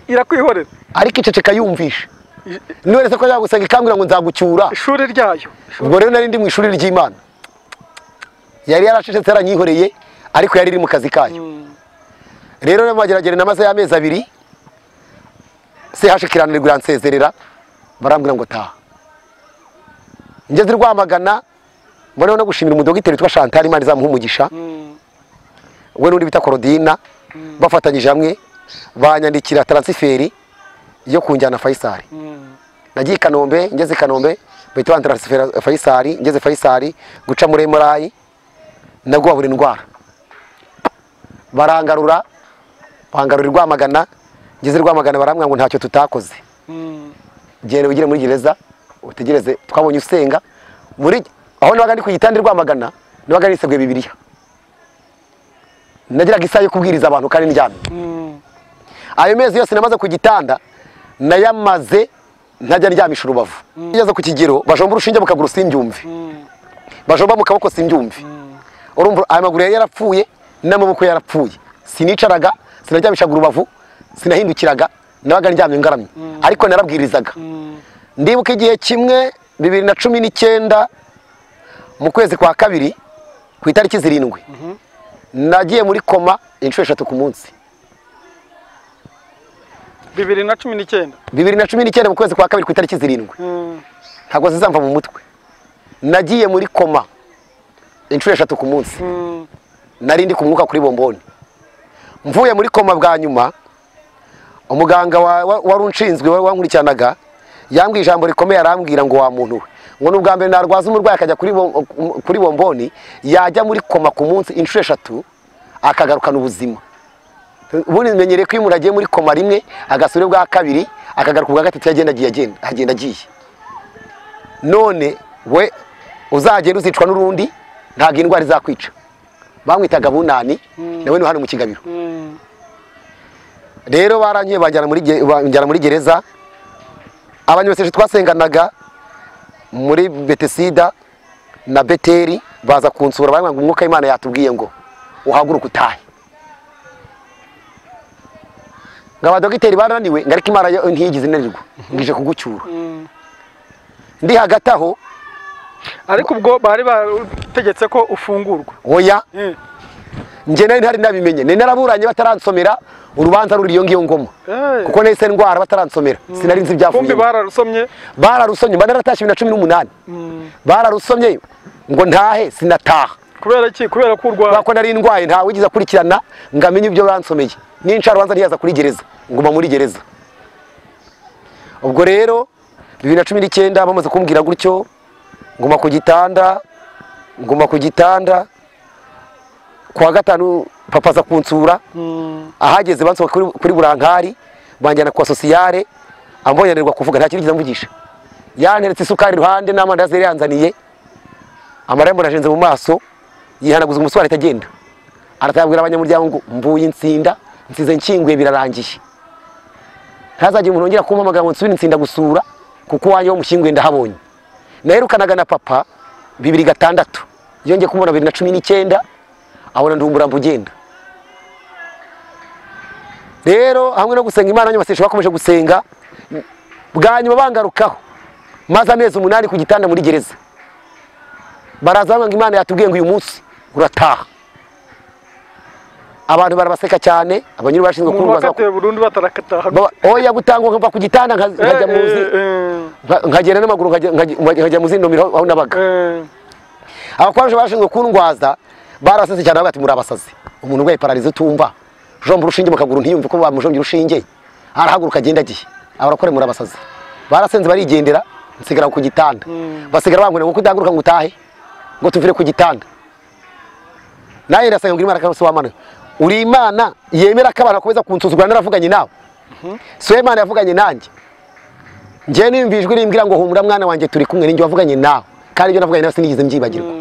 Irakwihorera. Ariko iceceka yumvisha. Niwe ko yagusenga ikambwira ngo nzagucyura. Ishuri ryayo. Ubwo rero nari ndi mu ishuri ry'Imana. Yari yaracecetse yaranyihoreye ariko yari iri mu kazi kayo. Rero n'Amageragere namaze y'amezi 2 CHK iranirwa iransezerera barambwira ngo taha. Ngeze Rwamagana mbona no gushimira umudogiteri witwa Chantal Imana izamuhumugisha. We n'undi bita Korodina bafatanyije hamwe banyandikira transferi yo kunjyana Faisal. Nagiye Kanombe, ngeze Kanombe bahita bantransfera Faisal, ngeze Faisal guca muri MRI nabwo babura indwara. Barangarura bangarura Rwamagana, ngeze Rwamagana barambwira ngo ntacyo tutakoze. Gere ugire muri gereza utegereze twabonye usenga muri aho nabaga ndi ku gitanda Rwamagana nabaga niseguye Bibiliya. Nagiraga isaha yo kubwiriza abantu kandi ndyamye. Ayo mezi yose namaze ku gitanda nayamaze ntajya ndyamisha urubavu. Ngeze ku kigero bajomba urushinge mukaguru simbyumve. Bajomba mu kaboko simbyumve. Urumva aya maguru yarapfuye n'amaboko yarapfuye. Sinicaraga, sinaryamishaga urubavu, sinahindukiraga, nabaga ndyamye ngaramye. Ariko narabwirizaga. Ndibuka igihe kimwe 2019 mu kwezi kwa kabiri ku itariki 7 nagiye muri koma inshuro 3 ku munsi. 2019 mu kwezi kwa kabiri ku itariki 7 ntabwo zizamva mu mutwe. Nagiye muri koma inshuro 3 ku munsi. Nari ndi kumwuka kuri bomboni. Mvuye muri koma bwa nyuma umuganga warunshinzwe wankurikiranaga yambwiye ijambo rikomeye arambwira ngo wa muntu we ngo n'ubwa mbere narwaza umurwayi akajya kuri bomboni yajya muri koma ku munsi inshuro 3 akagarukana ubuzima. Ubundi menyereye ko iyo umuntu agiye muri koma rimwe agasubira bwa kabiri akagaruka bwa gatatu agenda agiye. None we uzagenda uzicwa n'urundi ntabwo indwara izakwica. Bamwitaga Bunani nawe no hano mu Kigabiro. Rero barangiye banjyana muri gereza. Abanyosheje twasenganaga muri Betesida na Beteri baza kunsura bamwe ngo umwuka Imana yatubwiye ngo uhaguruka utahe. Ngaba dogiteri barananiwe ngarika Imana ntiyigize inanirwa ngije kugucyura. Ndi hagati aho ariko ubwo bari bategetse ko ufungurwa. Oya. Nje nari ntari nabimenye. Nari naraburanye bataransomera urubanza ruriyo ngiyo ngoma. Kuko nese ndwara bataransomera. Sinari nzi byavuye. Kumbi bararusomye. Bararusomye banaratashye 2018. Bararusomye ngo ntahe sinataha. Kubera iki? Kubera kurwa. Bako nari ndwaye nta wigiza kurikirana ngamenye ibyo bansomeye. Ninca rubanza ntiyaza kuri gereza. Nguma muri gereza. Ubwo rero 2019 bamaze kumbwira gutyo nguma ku gitanda kwa gatanu papa za kunsura ahageze bansoka kuri burankari banjyana kwa sociale ambonyanirwa kuvuga nta kintu mvugisha yanteretse isukari ruhande n'amandazi yari yanzaniye amarembo najenze mu maso yihanaguza umuswari itagenda aratabwira abanyamuryango ngo mvuye Nsinda nsize nkinguye birarangiye ntazagira umuntu ongera kumpamagara ngo nsubire Nsinda gusura kuko wanjye wo mushyinguye ndahabonye naherukanaga na papa 2006 yongeye kumubona 2019 abona ndumurambo ugenda. Rero hamwe no gusenga Imana nyuma sesho bakomeje gusenga bwa nyuma bangarukaho maze amezi 8 ku gitanda muri gereza, baraza banga Imana yatubwiye ngo uyu munsi urataha. Abantu barabaseka cyane, abanyuru bashinzwe kurungaza burundu batarakataha. Oya gutangwa nkava ku gitanda nkajya muzi nkagera n'amaguru nkajya muzi nomero aho nabaga. Abakwaje bashinzwe kurungwaza barasetse cyane bagati muri abasazi. Umuntu ugaye paralize tumva jomba urushinge mu kaguru ntiyumve ko bamujombye urushinge, arahaguruka agenda agiye. Abarakore muri abasazi barasenze barigendera, nsigara ku gitanda. Basigara bangwe ngo kudaguruka ngo utahe ngo tuvire ku gitanda. Naye ndasanga ngo Imana akasobanura uri Imana yemera ko abantu bakomeza kunsuzugura naravuganye nawe. So Imana yavuganye nanjye. Ngiye nimbijwe rimbwira ngo humura mwana wanjye turi kumwe ninjye wavuganye nawe. Kandi ibyo navuganye nawe sinigeze mbyibagirwa.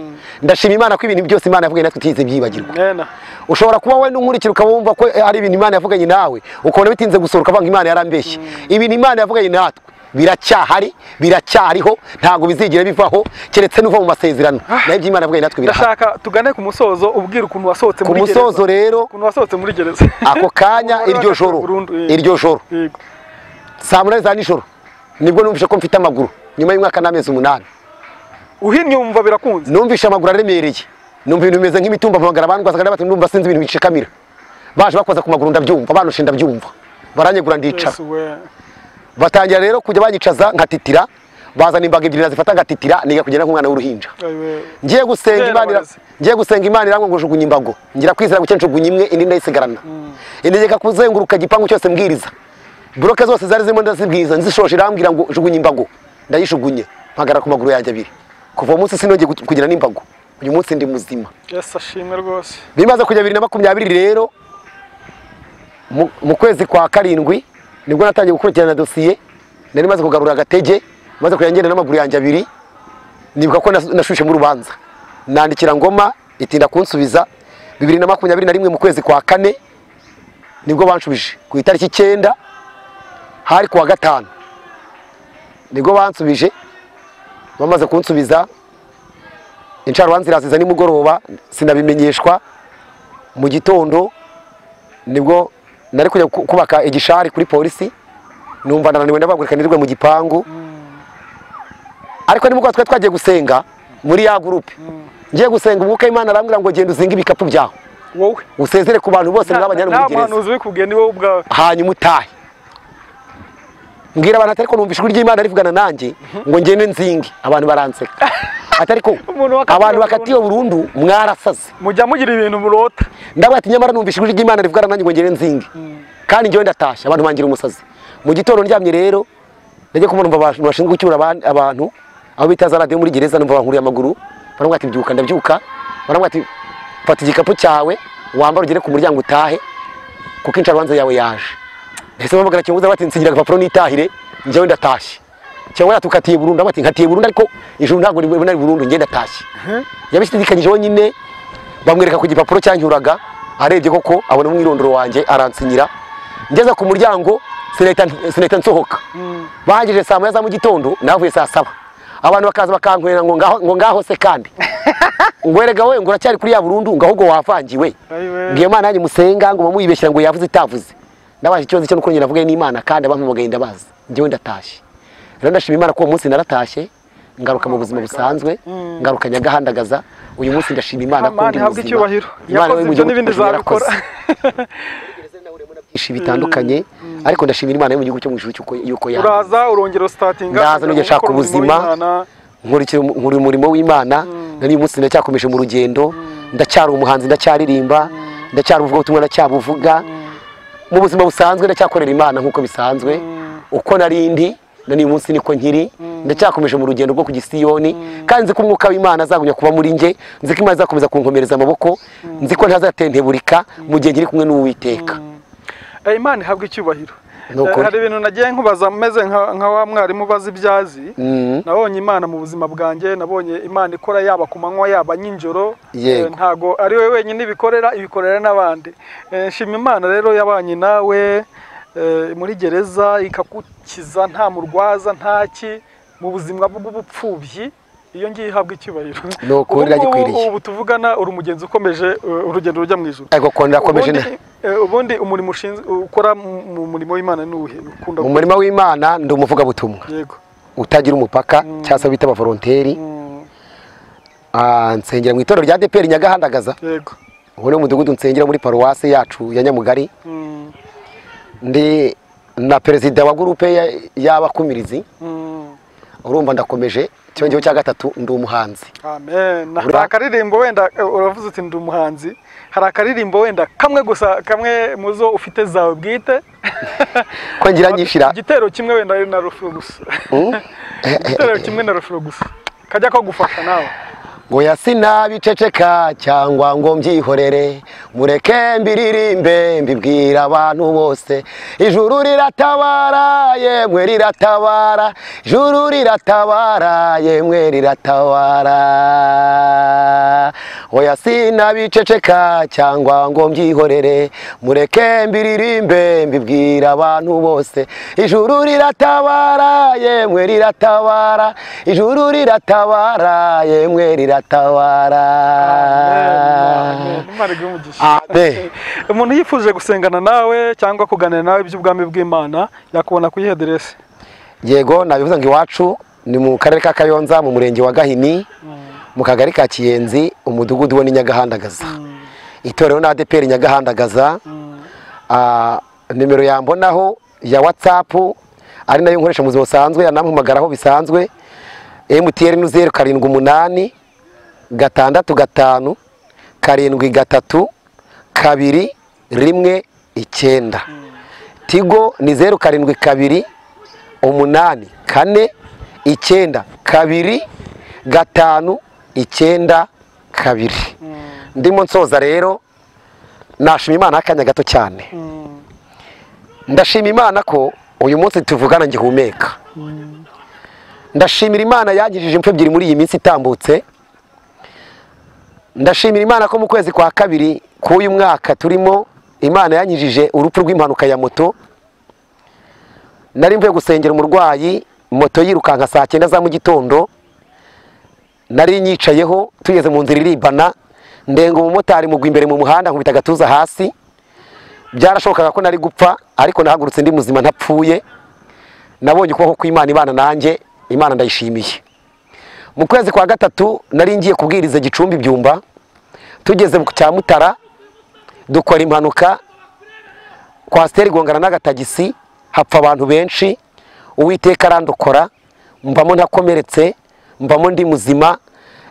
Ndashima Imana ko ibintu byose Imana yavuganye natwe tutize byibagirwa. Ushobora kuba we n'unkurikira ukabumva ko ari ibintu Imana yavuganye nawe, ukabona bitinze gusohoka banga Imana yarambeshye. Ibintu Imana yavuganye natwe biracyahari, biracyariho, ntago bizigira bivaho keretse nuva mu masezerano. Nayo Imana yavuganye natwe birahari. Ndashaka tugane ku musozo ubwira ukuntu wasohotse muri gereza. Ku musozo rero, ukuntu wasohotse muri gereza. Ako kanya iryo joro. Saa 8 za nijoro nibwo numvishe ko mfite amaguru nyuma y'umwaka n'amezi 8. Uhinnye umva birakunze. Numvishe amaguru aremereye. Numva ibintu bimeze nk'imitumba mpamagara bandwazaga n'abati ndumva sinzi ibintu bicishamira. Baje bakoza ku maguru ndabyumva, banushe ndabyumva. Baranyegura ndicara. Batangira rero kujya banyicaza nkatitira, bazana imbaga ebyiri zifata ngatitira niga kugenda nk'umwana w'uruhinja. Ngiye gusenga Imana irango ngo jugunye imbago. Ngira kwizera guke njugunye imwe indi ndayisigarana. Integeka kuzenguruka gipangu cyose mbwiriza. Bloke zose zari zirimo ndazibwiza nzishoje irambwira ngo jugunye imbago. Ndayishugunye mpagara ku maguru yanjye abiri. Kuva umunsi sinongeye kugira n'imbago. Uyu munsi ndi muzima. Yes ashimwe rwose. Bimaze kujya 2020 rero mu kwezi kwa karindwi nibwo natangiye gukurikirana dosiye. Nari maze kugarura agatege maze kuyangenda n'amaguru yanjye abiri. Nibuka ko nashushe mu rubanza. Nandikira Ngoma itinda kunsubiza 2021 mu kwezi kwa kane nibwo banshubije ku itariki 9 hari kuwa gatanu. Nibwo bansubije bamaze kunsubiza incarubanza iraziza nimugoroba sinabimenyeshwa mu gitondo nibwo nari kujya kubaka igishari kuri polisi numva nananiwe ndabagurikanirwe mu gipangu. Ariko nimugwa twagiye gusenga muri ya groupe. Ngiye gusenga umwuka Imana arambwira ngo genda uzinga ibikapu byawe. Wowe usezere ku bantu bose n'abanyana muri gereza. Nta manuzi bikubwiye ni wowe ubwawe. Hanyuma utahe. Mbwira abantu atari ko numvishwe ry'Imana rivugana nanjye ngo ngende nzingi abantu baranseka. Atariko abantu bakatiye burundu mwarasaze. Mujya mugira ibintu murota. Ndabati nyamara numvishwe ry'Imana rivugana nanjye ngo ngende nzingi. Kandi ngiye ndatashya abantu bangira umusazi. Mu gitondo ndyamye rero najye kumurumva abantu bashinzwe gucyura abantu aho bitaza radio muri gereza numva bankuriye amaguru. Baramwe ati byuka ndabyuka. Baramwe ati fata igikapu cyawe wambara ugere ku muryango utahe kuko incarubanza yawe yaje. Ese bamugara cyonguza bati nsigira agapapuro nitahire njyewe ndatashye. Cyangwa yatukatiye burundu bati nkatiye burundu ariko ijuru ntabwo ribona burundu ngenda tashye. Yabishidikanyije wonyine bamwereka ku gipapuro cyanyuraga arebye koko abona umwirondoro wanjye aransinyira. Ngeza ku muryango sineta nsohoka. Bahagije saa 9 za mu gitondo navuye saa 7. Abantu bakaza bakankwera ngo ngaho se kandi. Ngwerega we ngo uracyari kuri ya burundu ngahubwo wavangiwe. Ngiye Imana yanjye musenga ngo mumuyibeshyira ngo yavuze itavuze. Ndabaje ikibazo cyo nuko navuga n'Imana kandi abampamagaye ndabaza. Njyewe ndatashye. Rero ndashima Imana ko uwo munsi naratashye ngaruka mu buzima busanzwe ngaruka nyagahandagaza. Uyu munsi ndashima Imana ko ndi muzima. Yakoze ibyo n'ibindi zabikora. Ishi bitandukanye ariko ndashimira Imana yo mu gihugu cyo mu ijuru yuko ya. Uraza urongero startinga. Ndaza no gishaka ubuzima. Nkuri umurimo w'Imana. Nari uyu munsi ndacyakomeje mu rugendo. Ndacyari umuhanzi ndacyaririmba. Ndacyari uvuga ubutumwa ndacyabuvuga. Mu buzima busanzwe ndacyakorera Imana nkuko bisanzwe. Uko narindi nani uyu munsi niko nkiri. Ndacyakomeje mu rugendo rwo ku Gisiyoni kandi nzi ko umwuka w'Imana azagunya kuba muri nge. Nzi ko Imana izakomeza kunkomereza amaboko. Nzi ko ntazatenteburika mu gihe ngiri kumwe n'Uwiteka. Imana ihabwa icyubahiro. Hari ibintu nagiye nkubaza meze nka wa mwarimu bazi ibyazi. Nabonye Imana mu buzima bwanjye, nabonye Imana ikora yaba ku manywa yaba nyinjoro. Ntago ari we wenyine ibikorera n'abandi. Nshima Imana rero yabanye nawe muri gereza ikakukiza nta murwaza ntaki mu buzima bw'ubupfubyi. Iyo ngiye ihabwa icyubahiro. Nuko riragikwiriye. Ubu tuvugana uri umugenzi ukomeje urugendo rujya mu ijuru. Ego ko ndakomeje ubundi umurimo ushinzwe ukora mu murimo w'Imana ni uwuhe ukunda mu murimo w'Imana ndi umuvugabutumwa yego utagira umupaka cyangwa se bita abavolonteri nsengera mu itorero rya ADEPR Nyagahandagaza yego ubu ni umudugudu nsengera muri paruwasi yacu ya Nyamugari ndi na perezida wa gurupe y'abakumirizi urumva ndakomeje cyongeho cya gatatu ndi umuhanzi. Amen. Hari akaririmbo wenda uravuze uti ndi umuhanzi, hari akaririmbo wenda kamwe gusa kamwe muzo ufite zawe bwite ko ngira nyishira igitero kimwe wenda na rufuro gusa igitero kimwe na rufuro gusa kajya ko gufasha nawe ngo yasinabiceceka cyangwa ngo mbyihorere mureke mbiririmbe mbibwira abantu bose ijuru riratabara yemwe riratabara ijuru riratabara yemwe riratabara oya sinabiceceka cyangwa ngo mbyihorere mureke mbiririmbe mbibwira abantu bose ijuru riratabara yemwe riratabara ijuru riratabara yemwe riratabara. Umuntu yifuje gusengana nawe cyangwa kuganira nawe iby'ubwami bw'Imana yakubona ku aderesi? Yego nabivuze ngo iwacu ni mu karere ka Kayonza mu murenge wa Gahini mu kagari ka Kiyenzi umudugudu wo ni Nyagahandagaza. Itorero na ADEPR Nyagahandagaza. Nimero yambonaho ya WhatsApp ari nayo nkoresha mu busanzwe yanampamagaraho bisanzwe MTN 078 gatandatu gatanu karindwi gatatu kabiri rimwe icyenda. Tigo ni 072 umunani kane icyenda kabiri gatanu icyenda kabiri. Ndimo nsoza rero nashima Imana akanya gato cyane. Ndashima Imana ko uyu munsi tuvugana ngihumeka. Ndashimira Imana yagijije impfu ebyiri muri iyi minsi itambutse. Ndashimira Imana ko mu kwezi kwa kabiri k'uyu mwaka turimo Imana yanyijije urupfu rw'impanuka ya moto. Nari mvuye gusengera umurwayi moto yirukanka saa 9 za mu gitondo. Nari nyicayeho tugeze mu nzira iribana ndenga umumotari mugwa imbere mu muhanda nkubita gatuza hasi. Byarashobokaga ko nari gupfa ariko nahagurutse ndi muzima ntapfuye. Nabonye uko kw'Imana ibana nanjye Imana ndayishimiye. Mu kwezi kwa gatatu nari ngiye kubwiriza Gicumbi Byumba tugeze mu cya Mutara dukora impanuka kwa Steri gongana n'agatagisi hapfa abantu benshi. Uwiteka arandokora mbamo ntakomeretse mbamo ndi muzima.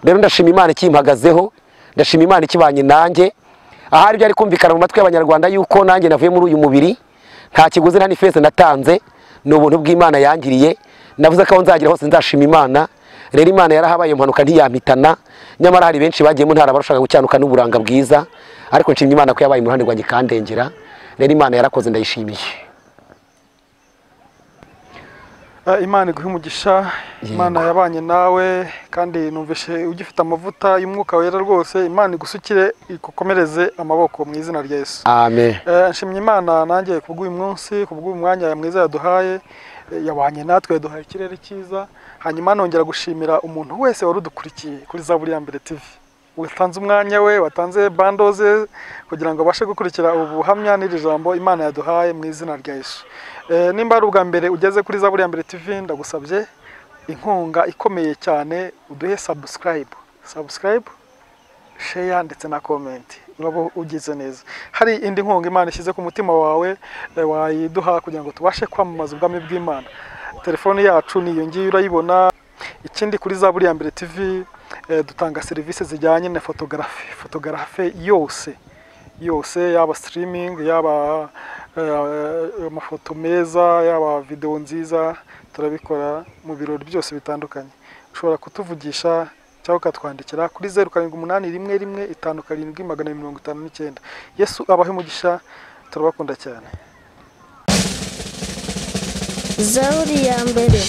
Rero ndashima Imana ikimpagazeho, ndashima Imana ikibanye nanjye. Ahari byari kumvikana mu matwi y'Abanyarwanda yuko nanjye navuye muri uyu mubiri nta kiguzi nta n'ifeza natanze, ni ubuntu bw'Imana yangiriye. Navuze ko nzagira hose nzashima Imana. Rero Imana yarahabaye impanuka ntiyampitana, nyamara hari benshi bagiyemo ntara barushaga gucyanuka n'uburanga bwiza, ariko nshimye Imana ko yabaye mu ruhande rwanjye kandengera. Rero Imana yarakoze ndayishimiye. Imana iguhe umugisha. Imana yabanye nawe kandi numvishe ugifite amavuta y'umwuka wera rwose. Imana igusukire ikukomereze amaboko mu izina rya Yesu. Amen. Nshimye Imana nanjye kubw'uyu munsi kubw'uyu mwanya mwiza yaduhaye, yabanye natwe yaduhaye ikirere cyiza. Hanyuma nongera gushimira umuntu wese warudukurikiye kuri Zaburi ya Mbere TV. Watanze umwanya we, watanze bandoze kugira ngo abashe gukurikira ubuhamya n'iri jambo Imana yaduhaye mu izina rya Yesu. Nimba ari ubwa mbere ugeze kuri Zaburi ya Mbere TV ndagusabye inkunga ikomeye cyane uduhe subscribe, share ndetse na comment. Urabo ugize neza. Hari indi nkunga Imana ishyize ku mutima wawe wayiduha kugira ngo tubashe kwamamaza ubwami bw'Imana. Telefone yacu niyo ngiye urayibona. Ikindi kuri Zaburi ya Mbere TV dutanga serivisi zijyanye na photography yose yaba streaming yaba amafoto meza yaba video nziza turabikora mu birori byose bitandukanye. Ushobora kutuvugisha cyangwa ukatwandikira kuri 0781157259. Yesu abahe umugisha, turabakunda cyane. Zaburi ya Mbere.